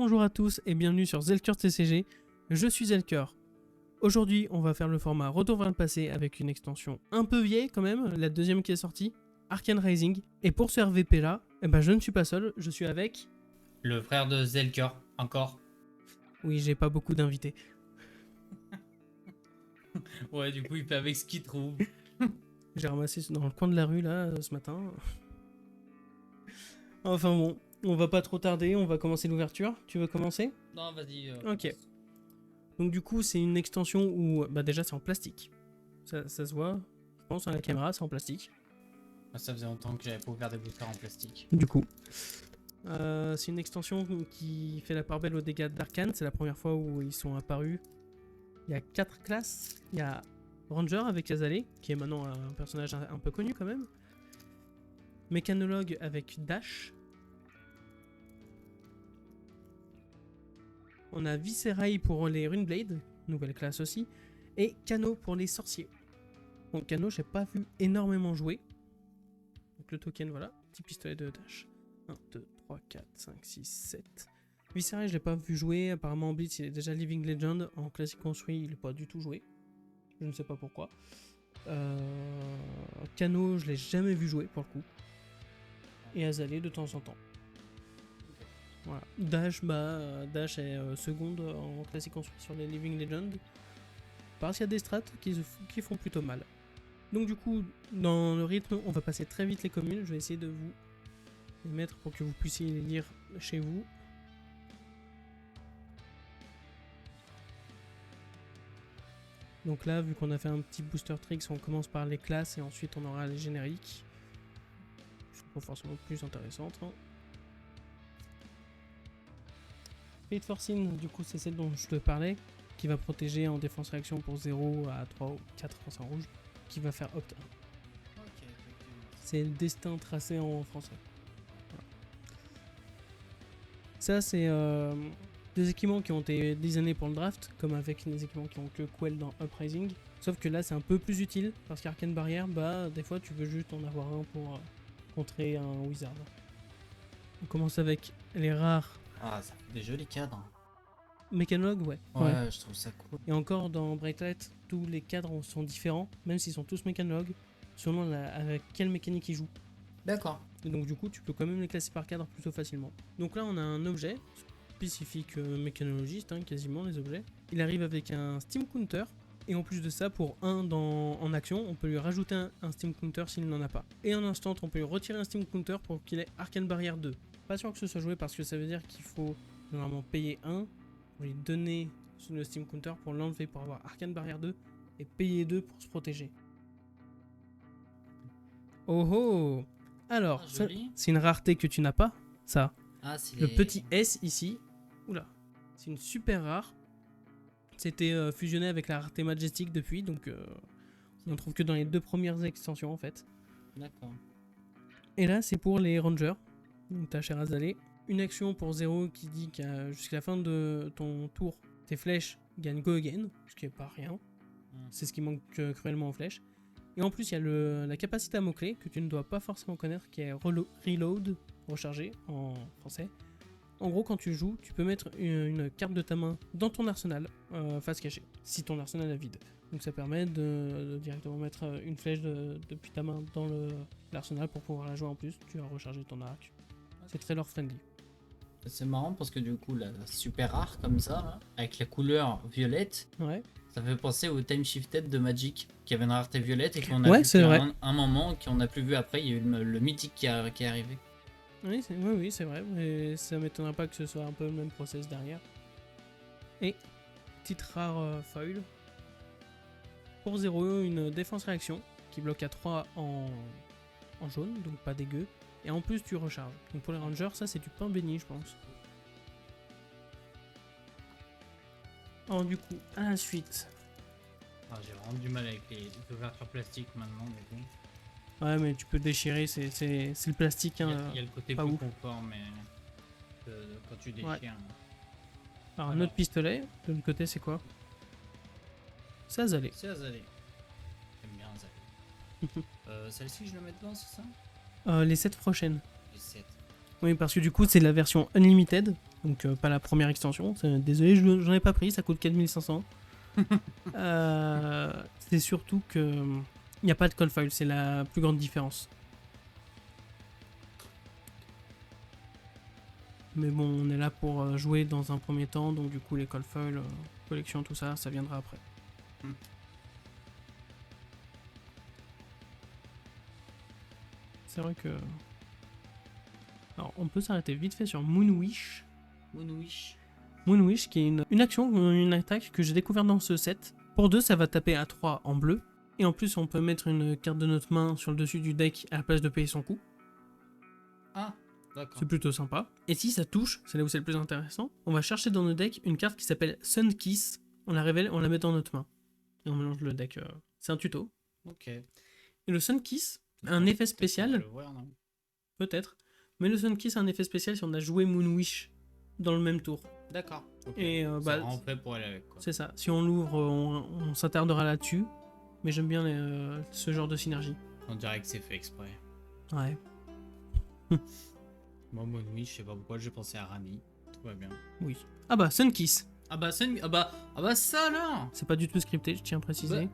Bonjour à tous et bienvenue sur Zelker TCG, je suis Zelker. Aujourd'hui on va faire le format Retour vers le passé avec une extension un peu vieille quand même, la deuxième qui est sortie, Arcane Rising. Et pour ce RVP là, je ne suis pas seul, je suis avec... Le frère de Zelker, encore. Oui, j'ai pas beaucoup d'invités. Ouais, du coup il fait avec ce qu'il trouve. J'ai ramassé dans le coin de la rue là ce matin. Enfin bon, on va pas trop tarder, on va commencer l'ouverture. Tu veux commencer? Non, vas-y. Ok. Donc du coup c'est une extension où déjà c'est en plastique. Ça se voit, je pense à la caméra, c'est en plastique. Ça faisait longtemps que j'avais pas ouvert des boosters en plastique. Du coup. C'est une extension qui fait la part belle aux dégâts d'Arcane. C'est la première fois où ils sont apparus. Il y a 4 classes. Il y a Ranger avec Azalea, qui est maintenant un personnage un peu connu quand même. Mécanologue avec Dash. On a Viscerail pour les Runeblade, nouvelle classe aussi. Et Cano pour les sorciers. Donc Cano, j'ai pas vu énormément jouer. Donc le token, voilà. Petit pistolet de Dash. 1, 2, 3, 4, 5, 6, 7. Viscerail, je l'ai pas vu jouer. Apparemment, en Blitz, il est déjà Living Legend. En classique construit, il n'est pas du tout joué. Je ne sais pas pourquoi. Cano, je l'ai jamais vu jouer pour le coup. Et Azalea de temps en temps. Voilà. Dash, Dash est seconde en classique construit sur les Living Legend. Parce qu'il y a des strats qui font plutôt mal. Donc du coup, dans le rythme, on va passer très vite les communes. Je vais essayer de vous les mettre pour que vous puissiez les lire chez vous. Donc là, vu qu'on a fait un petit booster tricks, on commence par les classes et ensuite on aura les génériques. Qui sont pas forcément plus intéressantes. Hein. Fate Forcing, du coup, c'est celle dont je te parlais, qui va protéger en défense réaction pour 0 à 3 ou 4 quand c'est en rouge, qui va faire opt 1. Ok, c'est le destin tracé en français. Voilà. Ça, c'est des équipements qui ont été designés pour le draft, comme avec les équipements qui ont que Quell dans Uprising. Sauf que là, c'est un peu plus utile, parce qu'Arcane Barrière, des fois, tu veux juste en avoir un pour contrer un Wizard. On commence avec les rares. Ah, ça fait des jolis cadres. Mécanologue, ouais. Ouais, je trouve ça cool. Et encore, dans Brightlight, tous les cadres sont différents, même s'ils sont tous mécanologues, selon avec quelle mécanique ils jouent. D'accord. Et donc du coup, tu peux quand même les classer par cadre plutôt facilement. Donc là, on a un objet spécifique mécanologiste, quasiment les objets. Il arrive avec un Steam Counter. Et en plus de ça, pour en action, on peut lui rajouter un Steam Counter s'il n'en a pas. Et en instant, on peut lui retirer un Steam Counter pour qu'il ait Arcane Barrière 2. Pas sûr que ce soit joué parce que ça veut dire qu'il faut normalement payer 1, pour lui donner le Steam Counter pour l'enlever pour avoir Arcane Barrière 2 et payer 2 pour se protéger. Oh oh! Alors, c'est une rareté que tu n'as pas, ça. Ah, c'est le petit S ici. Oula, c'est une super rare. C'était fusionné avec la rareté Majestic depuis, donc on en trouve que dans les 2 premières extensions en fait. D'accord. Et là, c'est pour les Rangers. Donc ta chère Azalea. Une action pour 0 qui dit qu'à jusqu'à la fin de ton tour, tes flèches gagnent Go Again, ce qui est pas rien. C'est ce qui manque cruellement aux flèches. Et en plus, il y a la capacité à mots-clés que tu ne dois pas forcément connaître, qui est Reload, recharger en français. En gros, quand tu joues, tu peux mettre une carte de ta main dans ton arsenal, face cachée, si ton arsenal est vide. Donc ça permet de directement mettre une flèche depuis ta main dans l'arsenal pour pouvoir la jouer en plus. Tu vas recharger ton arc. C'est très lore friendly. C'est marrant parce que du coup, la super rare comme ça, là, avec la couleur violette, Ouais. ça fait penser au Time Shifted de Magic, qui avait une rareté violette et qu'on a Ouais, vu c'est vrai. un moment qu'on n'a plus vu après. Il y a eu le mythique qui est arrivé. Oui, c'est vrai, mais ça m'étonnerait pas que ce soit un peu le même process derrière. Et, petite rare foil. Pour 0, une défense réaction qui bloque à 3 en jaune, donc pas dégueu. Et en plus, tu recharges. Donc pour les rangers, ça c'est du pain béni, je pense. Alors du coup, à la suite. Ah, j'ai vraiment du mal avec les ouvertures plastiques maintenant, du coup. Ouais, mais tu peux déchirer, c'est le plastique. Il y a le côté pas plus ouf. confort, mais quand tu déchires. Ouais. Alors, un autre pistolet, de l'autre côté, c'est quoi? C'est Azalea. C'est Azalea. J'aime bien Azalea. Celle-ci, je la mets dedans, c'est ça? Les 7 prochaines. Les 7. Oui, parce que du coup, c'est la version Unlimited. Donc pas la première extension. Désolé, j'en ai pas pris, ça coûte 4500. C'est surtout que il n'y a pas de cold foil, c'est la plus grande différence. Mais bon, on est là pour jouer dans un premier temps, donc du coup les cold foil, collection, tout ça, ça viendra après. C'est vrai que... Alors, on peut s'arrêter vite fait sur Moonwish. Moonwish, qui est une action, une attaque que j'ai découvert dans ce set. Pour 2, ça va taper à 3 en bleu. Et en plus, on peut mettre une carte de notre main sur le dessus du deck à la place de payer son coup. Ah, d'accord. C'est plutôt sympa. Et si ça touche, c'est là où c'est le plus intéressant, on va chercher dans notre deck une carte qui s'appelle Sunkiss. On la révèle, on la met dans notre main. Et on mélange le deck. C'est un tuto. Ok. Et le Sunkiss a un effet spécial. Peut-être. Mais le Sunkiss a un effet spécial si on a joué Moonwish dans le même tour. D'accord. Okay. Et ça rend prêt pour aller avec, quoi. C'est ça. Si on l'ouvre, on s'attardera là-dessus. Mais j'aime bien ce genre de synergie. On dirait que c'est fait exprès. Ouais. Moi, Moonwish, je sais pas pourquoi, j'ai pensé à Rani. Tout va bien. Oui. Ah bah, Sunkiss. Ah bah ça alors. C'est pas du tout scripté, je tiens à préciser.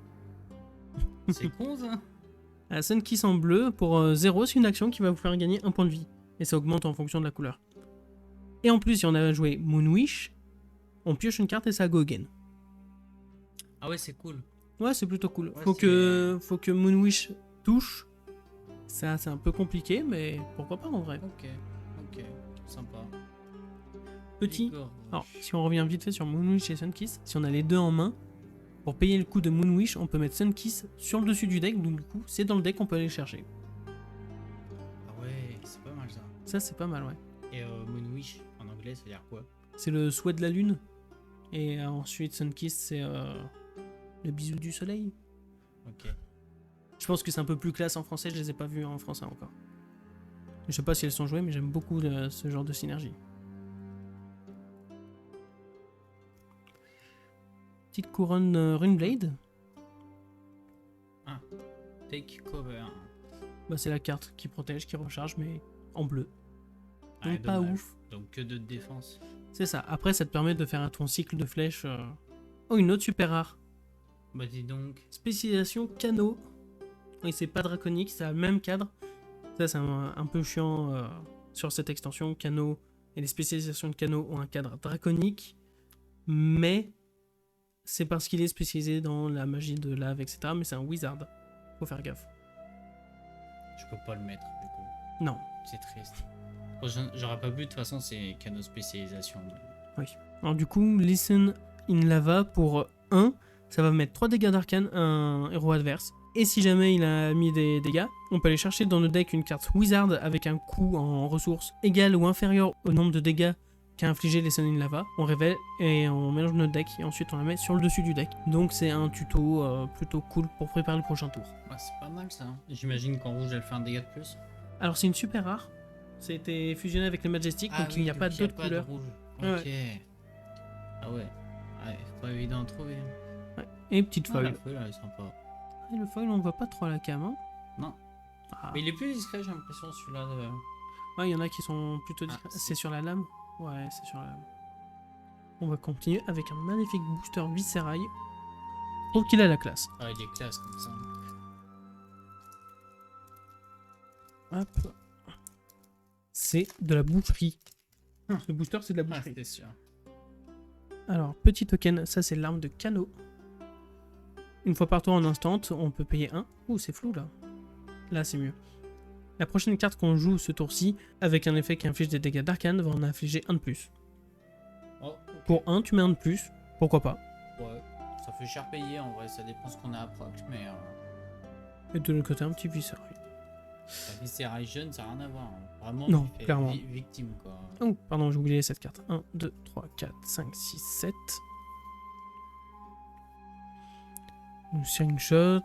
Bah, c'est con ça. Sunkiss en bleu, pour 0, c'est une action qui va vous faire gagner 1 point de vie. Et ça augmente en fonction de la couleur. Et en plus, si on a joué Moonwish, on pioche une carte et ça go again. Ah ouais, c'est cool. Ouais, c'est plutôt cool. Ouais, faut que Moonwish touche. Ça, c'est un peu compliqué, mais pourquoi pas en vrai. Ok, sympa. Petit. Alors, si on revient vite fait sur Moonwish et Sunkiss, si on a les deux en main, pour payer le coût de Moonwish, on peut mettre Sunkiss sur le dessus du deck, donc du coup, c'est dans le deck, on peut aller le chercher. Ah ouais, c'est pas mal ça. Ça, c'est pas mal, ouais. Et Moonwish, en anglais, ça veut dire quoi? C'est le souhait de la lune. Et ensuite, Sunkiss, c'est le bisou du soleil. Ok. Je pense que c'est un peu plus classe en français, je les ai pas vus en français encore. Je sais pas si elles sont jouées, mais j'aime beaucoup ce genre de synergie. Petite couronne Runeblade. Ah, take cover. Bah, c'est la carte qui protège, qui recharge, mais en bleu. Ah, Donc pas ouf. Donc que de défense. C'est ça. Après, ça te permet de faire ton cycle de flèches. Oh, une autre super rare. Bah dis donc. Spécialisation Cano. Oui, c'est pas draconique, ça a le même cadre. Ça, c'est un peu chiant sur cette extension. Cano et les spécialisations de Cano ont un cadre draconique. Mais c'est parce qu'il est spécialisé dans la magie de lave, etc. Mais c'est un wizard. Faut faire gaffe. Je peux pas le mettre du coup. Non. C'est triste. Bon, j'aurais pas bu, de toute façon, c'est Cano spécialisation. Oui. Alors du coup, Listen in Lava pour 1, ça va mettre 3 dégâts d'arcane à un héros adverse. Et si jamais il a mis des dégâts, on peut aller chercher dans le deck une carte Wizard avec un coût en ressources égal ou inférieur au nombre de dégâts qu'a infligé Listen in Lava. On révèle et on mélange notre deck et ensuite on la met sur le dessus du deck. Donc c'est un tuto plutôt cool pour préparer le prochain tour. Ouais, c'est pas mal ça. J'imagine qu'en rouge elle fait un dégât de plus. Alors c'est une super rare. Ça a été fusionné avec le Majestic, donc il n'y a pas d'autres couleurs. Ok. Ouais. Ah ouais. Ouais, c'est pas évident à trouver. Ouais. Et petite foil. La foil, elle est sympa. Et le foil, on voit pas trop à la cam. Hein. Non. Ah. Mais il est plus discret, j'ai l'impression, celui-là. Ouais, il y en a qui sont plutôt discrets. C'est sur la lame. Ouais, c'est sur la lame. On va continuer avec un magnifique booster Viscerail. Je trouve qu'il a la classe. Ah, il est classe comme ça. Hop. C'est de la boucherie. Ce booster, c'est de la boucherie. Ah, c'est sûr. Alors, petit token, ça c'est l'arme de Cano. Une fois par tour en instant, on peut payer 1. Ouh, c'est flou là. Là, c'est mieux. La prochaine carte qu'on joue ce tour-ci, avec un effet qui inflige des dégâts d'arcane, va en infliger 1 de plus. Oh, okay. Pour 1, tu mets 1 de plus. Pourquoi pas. Ouais, ça fait cher payer en vrai, ça dépend ce qu'on a à proc, mais... Et de l'autre côté, un petit Viscerail. La Viscerail jeune, ça n'a rien à voir. Hein. Vraiment, non, clairement. Victime, quoi. Oh, pardon, j'ai oublié cette carte. 1, 2, 3, 4, 5, 6, 7. Searing Shot.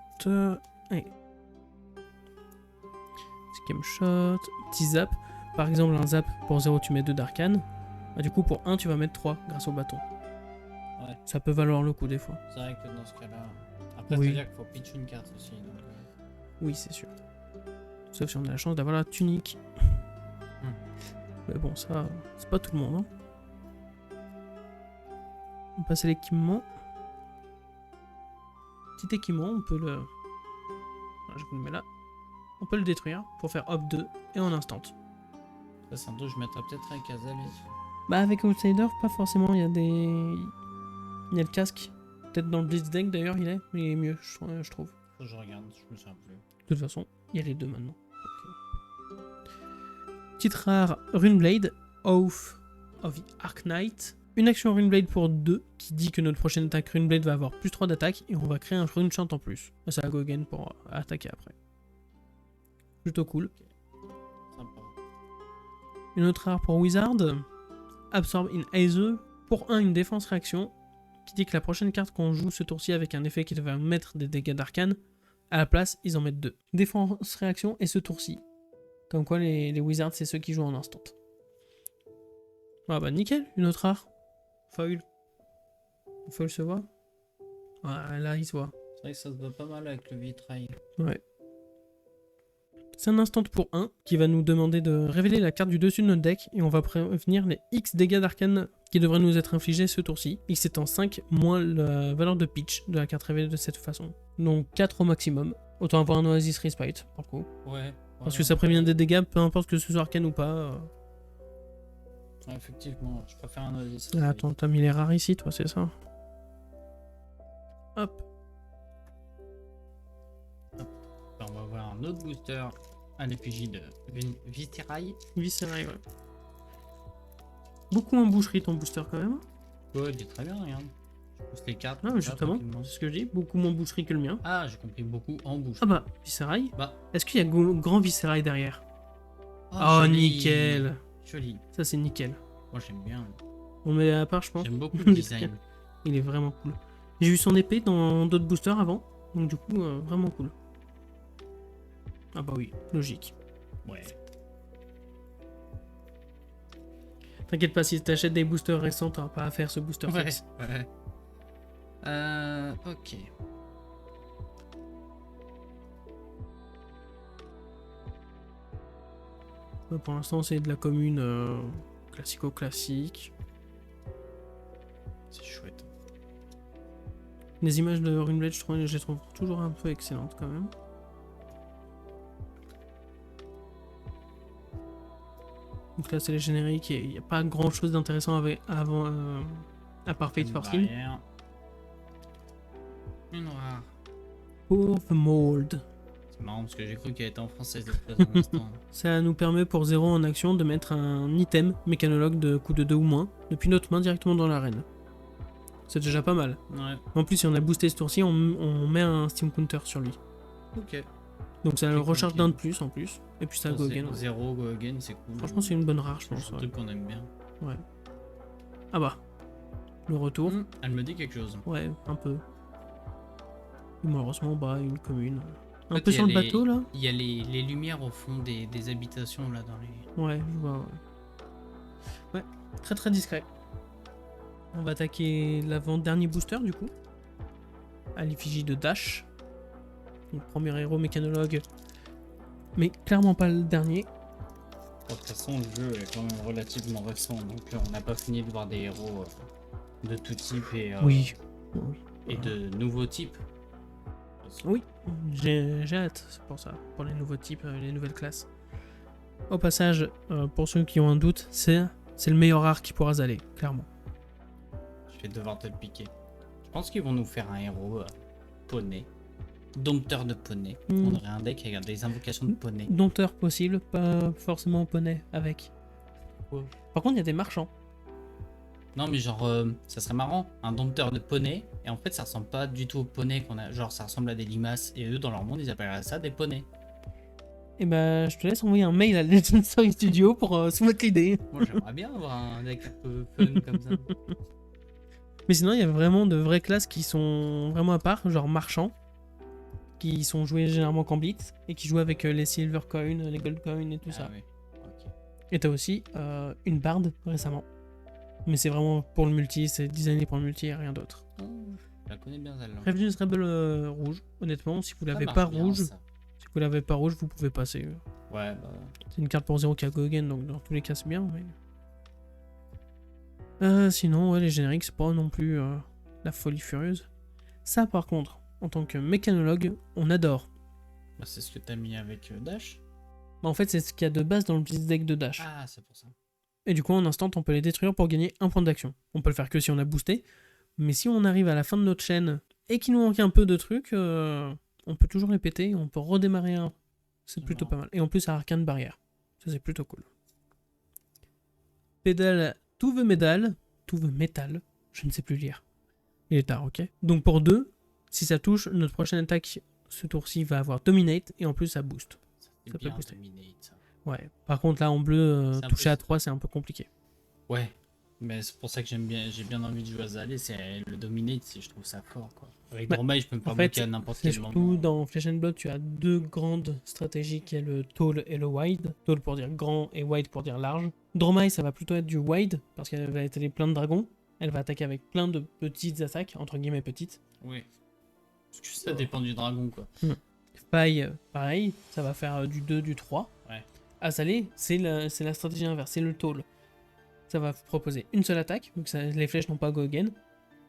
Allez. Scam Shot. Petit zap. Par exemple, un zap pour 0, tu mets 2 d'arcane. Bah, du coup, pour 1, tu vas mettre 3 grâce au bâton. Ouais. Ça peut valoir le coup des fois. C'est vrai que dans ce cas-là. Après, oui. c'est-à-dire qu'il faut pitch une carte aussi. Donc... Oui, c'est sûr. Sauf si on a la chance d'avoir la tunique. Mais bon, ça, c'est pas tout le monde. Hein. passer l'équipement. Petit équipement, on peut le... Voilà, je vous le mets là. On peut le détruire pour faire hop 2 et en instant. Ça, c'est un dos, je mettrais peut-être avec Azalea. Bah avec Outsider, pas forcément, il y a des... Il y a le casque. Peut-être dans le Blitz deck d'ailleurs il est, mais il est mieux, je trouve. Faut que je regarde, je me souviens plus. De toute façon, il y a les deux maintenant. Titre rare, Runeblade, Oath of the Arc Knight. Une action Runeblade pour 2 qui dit que notre prochaine attaque Runeblade va avoir plus 3 d'attaque et on va créer un Runechant en plus. Ça va go again pour attaquer après. Plutôt cool. Sympa. Une autre rare pour Wizard, Absorb in Aether. Pour 1, une défense réaction qui dit que la prochaine carte qu'on joue ce tour-ci avec un effet qui va mettre des dégâts d'arcane, à la place, ils en mettent 2. Défense réaction et ce tour-ci. Comme quoi les Wizards, c'est ceux qui jouent en instant. Ah bah nickel, une autre rare. Foil. Foil se voit. Ouais, là il se voit. C'est vrai que ça se voit pas mal avec le vitrail. Ouais. C'est un instant pour 1 qui va nous demander de révéler la carte du dessus de notre deck et on va prévenir les X dégâts d'arcane qui devraient nous être infligés ce tour-ci. X étant 5 moins la valeur de pitch de la carte révélée de cette façon. Donc 4 au maximum. Autant avoir un Oasis Respite par coup. Ouais. Parce que ça prévient des dégâts, peu importe que ce soit arcane ou pas. Ouais, effectivement, je préfère un Oasis. Ah, attends, t'as mis les rares ici, toi, c'est ça? Hop. On va voir un autre booster à l'effigie de Viserai. Viserai, ouais. Beaucoup en boucherie ton booster quand même. Ouais, il est très bien, regarde. Je pousse les 4. Ah, mais justement, c'est ce que je dis. Beaucoup moins boucherie que le mien. Ah, j'ai compris, beaucoup en bouche. Ah bah, Viserai. Bah. Est-ce qu'il y a grand Viserai derrière? Oh, nickel. Joli. Ça, c'est nickel. Moi, j'aime bien. On met à part, je pense. J'aime beaucoup le design. Il est vraiment cool. J'ai eu son épée dans d'autres boosters avant. Donc, du coup, vraiment cool. Ah bah oui, logique. Ouais. T'inquiète pas, si t'achètes des boosters récents, t'auras pas à faire ce booster fixe. Ouais. Ok. Pour l'instant, c'est de la commune classico-classique. C'est chouette. Les images de Runeblade, je les trouve toujours un peu excellentes quand même. Donc là, c'est les génériques et il n'y a pas grand chose d'intéressant avant à part Fate Force. Une rare. Pauvre Mold. C'est marrant parce que j'ai cru qu'elle était en français depuis un instant. Ça nous permet pour 0 en action de mettre un item mécanologue de coût de 2 ou moins depuis notre main directement dans l'arène. C'est déjà pas mal. Ouais. En plus, si on a boosté ce tour-ci, on met un Steam Counter sur lui. Ok. Donc ça le recharge d'un de plus en plus. Et puis ça go again. 0 go again, c'est cool. Franchement, c'est une bonne rare, je pense. C'est un truc qu'on aime bien. Ouais. Ah bah. Le retour. Elle me dit quelque chose. Ouais, un peu. Malheureusement, bah, une commune. Un Ok, peu sur le bateau là. Il y a les lumières au fond des habitations là dans les. Ouais, je vois. Ouais, très très discret. On va attaquer l'avant-dernier booster du coup. À l'effigie de Dash. Donc, premier héros mécanologue. Mais clairement pas le dernier. De toute façon, le jeu est quand même relativement récent, donc on n'a pas fini de voir des héros de tout type et, Oui. et de nouveaux types. Oui, j'ai hâte, c'est pour ça, pour les nouveaux types, les nouvelles classes. Au passage, pour ceux qui ont un doute, c'est le meilleur arc pour Azalea, clairement. Je vais devoir te le piquer. Je pense qu'ils vont nous faire un héros poney. Dompteur de poney. On aurait un deck avec des invocations de poney. Dompteur possible, pas forcément poney avec. Ouais. Par contre, il y a des marchands. Non, mais genre, ça serait marrant, un dompteur de poney, et en fait, ça ressemble pas du tout aux poneys qu'on a. Genre, ça ressemble à des limaces, et eux, dans leur monde, ils appelleraient ça des poneys. Et bah, je te laisse envoyer un mail à Legend Story Studio pour soumettre l'idée. Moi, j'aimerais bien avoir un deck un peu fun comme ça. Mais sinon, il y a vraiment de vraies classes qui sont vraiment à part, genre marchands, qui sont joués généralement qu'en blitz, et qui jouent avec les silver coins, les gold coins et tout ça. Oui. Okay. Et t'as aussi une barde récemment. Mais c'est vraiment pour le multi, c'est designé pour le multi et rien d'autre. Je la connais bien celle-là. Revenus Rebel rouge, honnêtement, si vous l'avez pas rouge, vous pouvez passer. Ouais, bah. C'est une carte pour 0 qui a go again, donc dans tous les cas c'est bien. Mais... Sinon, ouais, les génériques, c'est pas non plus la folie furieuse. Ça, par contre, en tant que mécanologue, on adore. Bah, c'est ce que t'as mis avec Dash. Bah, en fait, c'est ce qu'il y a de base dans le petit deck de Dash. Ah, c'est pour ça. Et du coup, en instant, on peut les détruire pour gagner un point d'action. On peut le faire que si on a boosté. Mais si on arrive à la fin de notre chaîne et qu'il nous manque un peu de trucs, on peut toujours les péter. On peut redémarrer un. C'est plutôt pas mal. Et en plus, ça a Arcane Barrière. Ça, c'est plutôt cool. Pédale, tout veut métal. Tout veut métal. Je ne sais plus lire. Il est tard, ok. Donc pour 2, si ça touche, notre prochaine attaque ce tour-ci va avoir Dominate. Et en plus, ça boost. Ça peut bien booster. Dominate, ça. Ouais. Par contre, là, en bleu, C'est un toucher peu- à 3, c'est un peu compliqué. Ouais. Mais c'est pour ça que j'ai bien envie de jouer à Zalé, c'est le Dominate, je trouve ça fort, quoi. Avec Bah, Dormail, je peux me faire En fait, bloquer à n'importe c'est quel surtout moment. dans Flesh and Blood, tu as deux grandes stratégies qui est le tall et le wide. Tall pour dire grand et wide pour dire large. Dromai, ça va plutôt être du wide parce qu'elle va étaler plein de dragons. Elle va attaquer avec plein de petites attaques, entre guillemets petites. Oui. Parce que ça dépend du dragon, quoi. Faille, pareil, ça va faire du 2, du 3. Ouais. Azalée, c'est la stratégie inverse, c'est le tall. Ça va proposer une seule attaque, donc les flèches n'ont pas go again.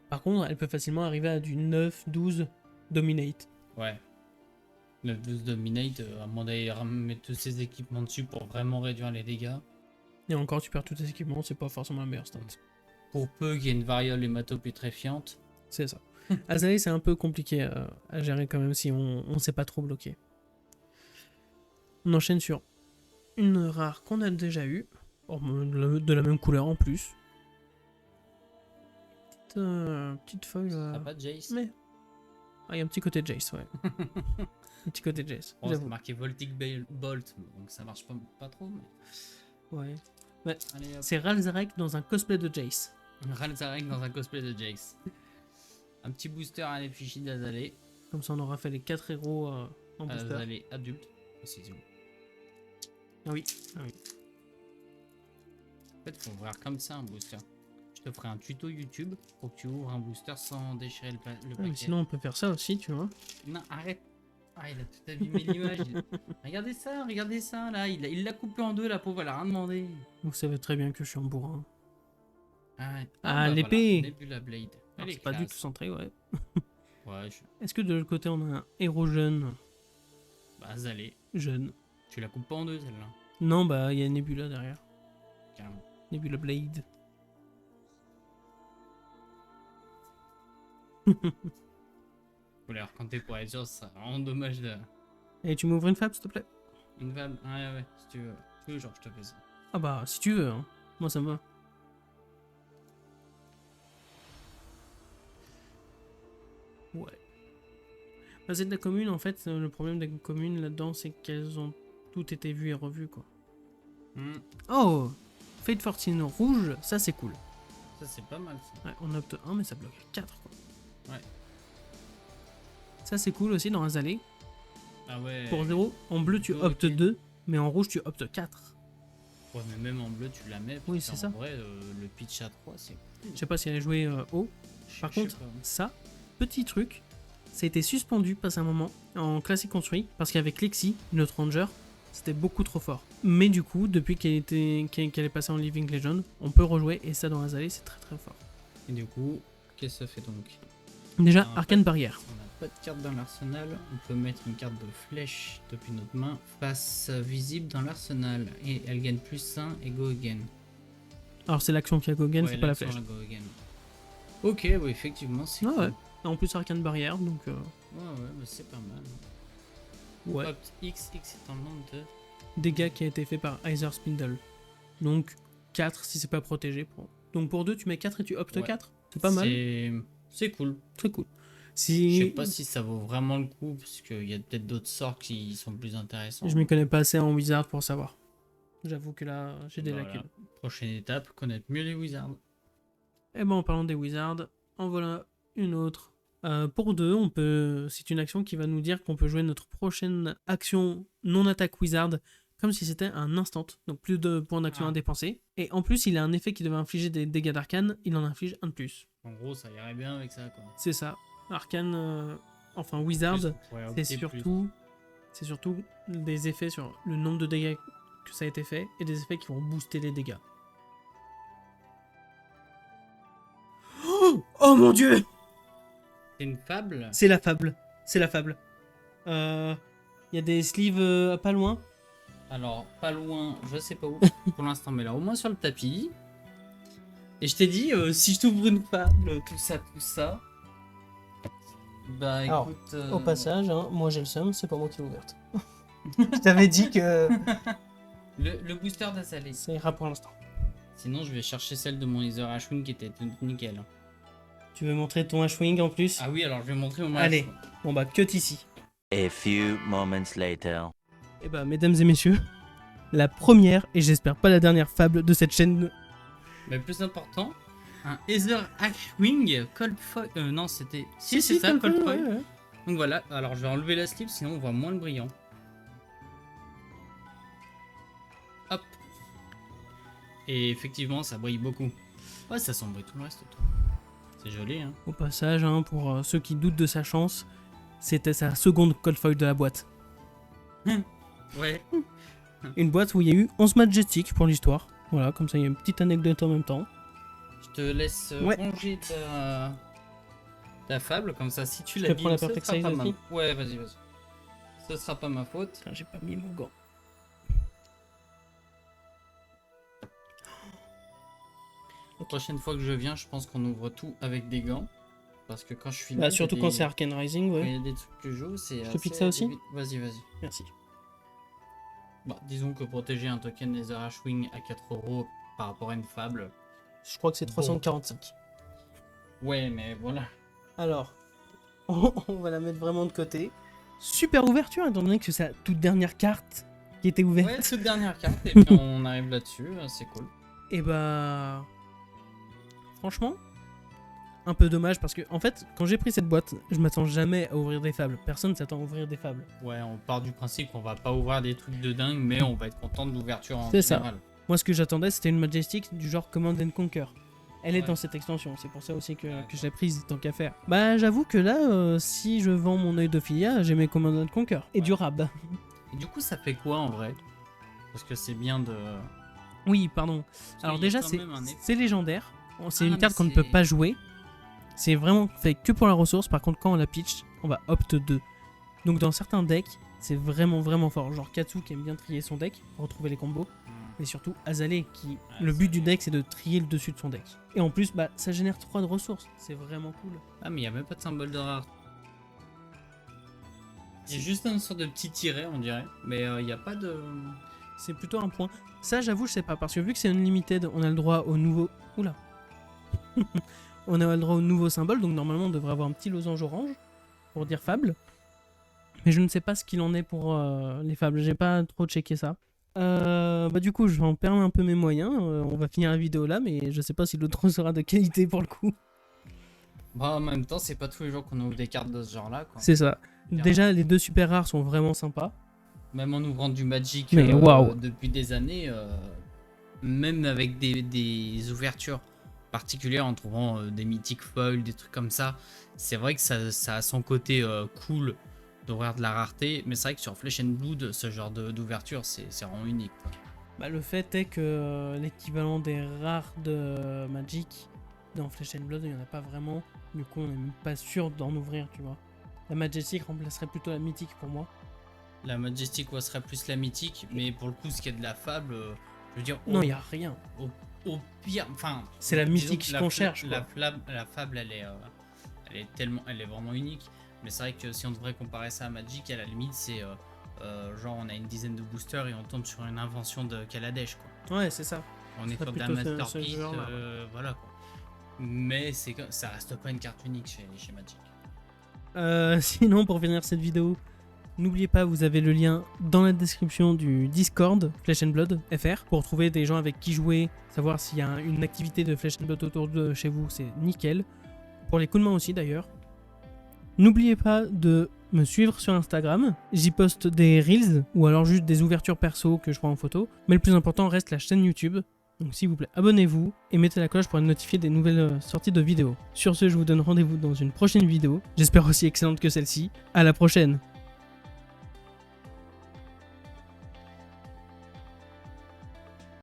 Par contre, elle peut facilement arriver à du 9, 12, dominate. Ouais. 9-12 Dominate, à moins d'aller mettre tous ses équipements dessus pour vraiment réduire les dégâts. Et encore, tu perds tous tes équipements, c'est pas forcément la meilleure stat. Pour peu qu'il y ait une variole hématoputréfiante. C'est ça. Azalée, c'est un peu compliqué à gérer quand même si on ne sait pas trop bloquer. On enchaîne sur une rare qu'on a déjà eue, de la même couleur en plus. Petite feuille. Ça pas Jace. Mais. Ah, il y a un petit côté Jace, ouais. Un petit côté Jace. Bon, c'est J'avoue. marqué Voltic Bolt, donc ça marche pas trop. Mais... Ouais. Ouais. Allez, hop. C'est Ralzarek dans un cosplay de Jace. Ralzarek dans un cosplay de Jace. Un petit booster à l'effigie d'Azalée. Comme ça, on aura fait les 4 héros en booster. Azalée adulte. Précision. Ah oui. Ah oui. En fait, faut ouvrir comme ça un booster. Je te ferai un tuto YouTube pour que tu ouvres un booster sans déchirer le Ah, paquet. mais sinon, on peut faire ça aussi, tu vois. Non, arrête. Ah, il a tout abîmé l'image. Regardez ça, là. Il l'a coupé en deux, la pauvre, elle a rien demandé. Vous savez très bien que je suis un bourrin. Arrête. Ah, l'épée. Voilà, Nebula Blade. Elle est C'est pas du tout classe. centré, ouais. Ouais, Est-ce que de l'autre côté, on a un héros jeune? Bah, Azalée. Jeune. Tu la coupes pas en deux, celle-là. Non, bah, il y a Nebula derrière. Carrément. Nebula Blade. Faut les raconter pour être sûr, ça vraiment dommage de. Et tu m'ouvres une fab, s'il te plaît? Une femme. Ouais, si tu veux. Oui, genre, je te fais ça. Ah bah, si tu veux, hein. Moi, ça me va. Ouais. Bah, c'est de la commune, en fait. Le problème des communes là-dedans, c'est qu'elles ont toutes été vues et revues, quoi. Oh! Fate 14 rouge, ça c'est cool. Ça, c'est pas mal, ça. Ouais, on opte 1, mais ça bloque 4, quoi. Ouais. Ça c'est cool aussi dans Azalée. Ah ouais. Pour 0, en bleu tu Go optes again. 2, mais en rouge tu optes 4. Ouais, mais même en bleu, tu la mets. Oui, parce c'est qu'en ça. vrai, le pitch à 3, c'est. Je sais pas si elle est jouée haut. Par Je sais contre, pas. ça, petit truc, ça a été suspendu passe un moment en classique construit parce qu'avec Lexi, notre ranger, c'était beaucoup trop fort. Mais du coup, depuis qu'elle est passée en Living Legend, on peut rejouer et ça dans Azalée, c'est très très fort. Et du coup, qu'est-ce que ça fait donc? Déjà, Ah, Arcane pas- Barrière. On n'a pas de carte dans l'arsenal. On peut mettre une carte de flèche depuis notre main face visible dans l'arsenal. Et elle gagne plus 1 et go again. Alors c'est l'action qui a Gogen, Ouais, c'est pas la l'action, flèche. elle go again. Ok, oui, effectivement, c'est Ah cool. ouais. En plus Arcane Barrière, donc Ouais, bah, c'est pas mal. ouais. Hop, X est en nombre de. Dégâts qui a été fait par Either Spindle. Donc 4 si c'est pas protégé. Donc pour 2 tu mets 4 et tu optes Ouais. 4. C'est pas mal. C'est cool. Très cool. Je Si sais pas si ça vaut vraiment le coup, parce qu'il y a peut-être d'autres sorts qui sont plus intéressants. je m'y connais pas assez en Wizard pour savoir. J'avoue que là j'ai des Voilà. lacunes. Prochaine étape, connaître mieux les wizards. Et ben en parlant des Wizards, en voilà une autre. Pour 2, on peut. C'est une action qui va nous dire qu'on peut jouer notre prochaine action non attaque Wizard comme si c'était un instant, donc plus de points d'action Ah. à dépenser. Et en plus, il a un effet qui devait infliger des dégâts d'arcane, il en inflige un de plus. En gros, ça irait bien avec ça, quoi. C'est ça. Arcane, enfin Wizard, Plus, on pourrait c'est opter plus. surtout des effets sur le nombre de dégâts que ça a été fait et des effets qui vont booster les dégâts. Oh mon dieu! C'est une fable? C'est la fable. C'est la fable. Il y a des sleeves pas loin. Alors, pas loin, je sais pas où pour l'instant, mais là, au moins sur le tapis. Et je t'ai dit, si je t'ouvre une fable, tout ça. Bah Alors, écoute. Au passage, hein, moi j'ai le seum, c'est pas moi qui l'ai ouverte. Je t'avais dit que Le booster d'Azalée. ça ira pour l'instant. Sinon, je vais chercher celle de mon Laser Ashwing qui était toute nickel. Tu veux montrer ton Ashwing en plus? Ah oui, alors je vais montrer au Allez, bon bah cut ici. A few moments later. Et bah mesdames et messieurs, la première et j'espère pas la dernière fable de cette chaîne. Mais le plus important, un Ether Ashwing Cold Foil. Non, c'était. Si, c'est ça, Cold Cold Foil, Foil. ouais, ouais. Donc voilà, alors je vais enlever la slip, sinon on voit moins le brillant. Hop. Et effectivement, ça brille beaucoup. Ouais, ça s'embrouille tout le reste. C'est joli, hein. Au passage, hein, pour ceux qui doutent de sa chance, c'était sa seconde cold foil de la boîte. Ouais. Une boîte où il y a eu 11 Majestic pour l'histoire. Voilà, comme ça il y a une petite anecdote en même temps. Je te laisse Ouais. ranger ta fable, comme ça, si tu Je l'as te prends la ce perfect sera size pas ma- aussi. Ouais, vas-y. Ce sera pas ma faute. Putain, j'ai pas mis mon gant. La prochaine fois que je viens, je pense qu'on ouvre tout avec des gants. Parce que quand je suis là, Bah, il y a surtout des- quand c'est Arcane Rising, quand ouais. il y a des trucs que je joue, c'est. Je te pique assez ça aussi vite. Vas-y. Merci. Bah, disons que protéger un token Nether Ashwing à 4 € par rapport à une fable. Je crois que c'est 345. Ouais, mais voilà. Alors, on va la mettre vraiment de côté. Super ouverture, étant donné que c'est la toute dernière carte qui était ouverte. Ouais, toute dernière carte, et puis on arrive là-dessus, c'est cool. Et bah... Franchement, un peu dommage parce que, en fait, quand j'ai pris cette boîte, je m'attends jamais à ouvrir des fables. Personne s'attend à ouvrir des fables. Ouais, on part du principe qu'on va pas ouvrir des trucs de dingue, mais on va être content de l'ouverture en C'est ça. général. Moi, ce que j'attendais, c'était une Majestic du genre Command and Conquer. Elle est Ouais. dans cette extension, c'est pour ça aussi que Ouais. je l'ai prise tant qu'à faire. Bah, j'avoue que là, si je vends mon œil d'Ophilia, j'ai mes Command and Conquer. Et Ouais. du rab. Et du coup, ça fait quoi en vrai? Parce que c'est bien de. Oui, pardon. Parce Alors qu'il y a déjà, quand c'est même un effet. c'est légendaire. C'est Ah, une mais carte qu'on ne c'est- peut pas jouer. C'est vraiment fait que pour la ressource. Par contre, quand on la pitch, on va opt 2. Donc dans certains decks, c'est vraiment fort. Genre Katsu qui aime bien trier son deck pour retrouver les combos. Mais surtout Azalée qui... le but du deck, c'est de trier le dessus de son deck. Et en plus, bah, ça génère 3 de ressources. C'est vraiment cool. Ah, mais il y a même pas de symbole de rare. C'est juste une sorte de petit tiret, on dirait. Mais il n'y a pas de. C'est plutôt un point. Ça, j'avoue, je sais pas. Parce que vu que c'est unlimited, on a le droit au nouveau... Oula. On a le droit au nouveau symbole. Donc normalement, on devrait avoir un petit losange orange pour dire fable. Mais je ne sais pas ce qu'il en est pour les fables. J'ai pas trop checké ça. Bah du coup, je vais en perdre un peu mes moyens. On va finir la vidéo là, mais je sais pas si l'autre sera de qualité pour le coup. Bah, en même temps, c'est pas tous les jours qu'on ouvre des cartes de ce genre-là, quoi. C'est ça. Clairement. Déjà, les deux super rares sont vraiment sympas. Même en ouvrant du Magic Mais waouh. depuis des années, même avec des ouvertures particulières, en trouvant des mythiques foils, des trucs comme ça, c'est vrai que ça a son côté cool d'ouvrir de la rareté, mais c'est vrai que sur Flesh and Blood, ce genre d'ouverture, c'est vraiment unique, quoi. Bah, le fait est que l'équivalent des rares de Magic dans Flesh and Blood, il n'y en a pas vraiment. Du coup, on n'est même pas sûr d'en ouvrir, tu vois. La Majestic remplacerait plutôt la mythique pour moi. La Majestic serait plus la mythique, mais pour le coup, ce qui est de la fable, je veux dire, Non, il n'y a rien. au pire, enfin, C'est la disons mythique que qu'on cherche, La, quoi. la fable, elle est vraiment unique. Mais c'est vrai que si on devrait comparer ça à Magic, à la limite, c'est genre on a une dizaine de boosters et on tombe sur une invention de Kaladesh, quoi. Ouais, c'est ça. On est serait sur de la plutôt ce masterpiece, genre-là, voilà quoi. Mais ça reste pas une carte unique chez Magic. Sinon, pour finir cette vidéo, n'oubliez pas, vous avez le lien dans la description du Discord Flesh and Blood FR pour trouver des gens avec qui jouer, savoir s'il y a une activité de Flesh and Blood autour de chez vous, c'est nickel. Pour les coups de main aussi d'ailleurs. N'oubliez pas de me suivre sur Instagram, j'y poste des reels ou alors juste des ouvertures perso que je prends en photo. Mais le plus important reste la chaîne YouTube. Donc s'il vous plaît, abonnez-vous et mettez la cloche pour être notifié des nouvelles sorties de vidéos. Sur ce, je vous donne rendez-vous dans une prochaine vidéo, j'espère aussi excellente que celle-ci. À la prochaine!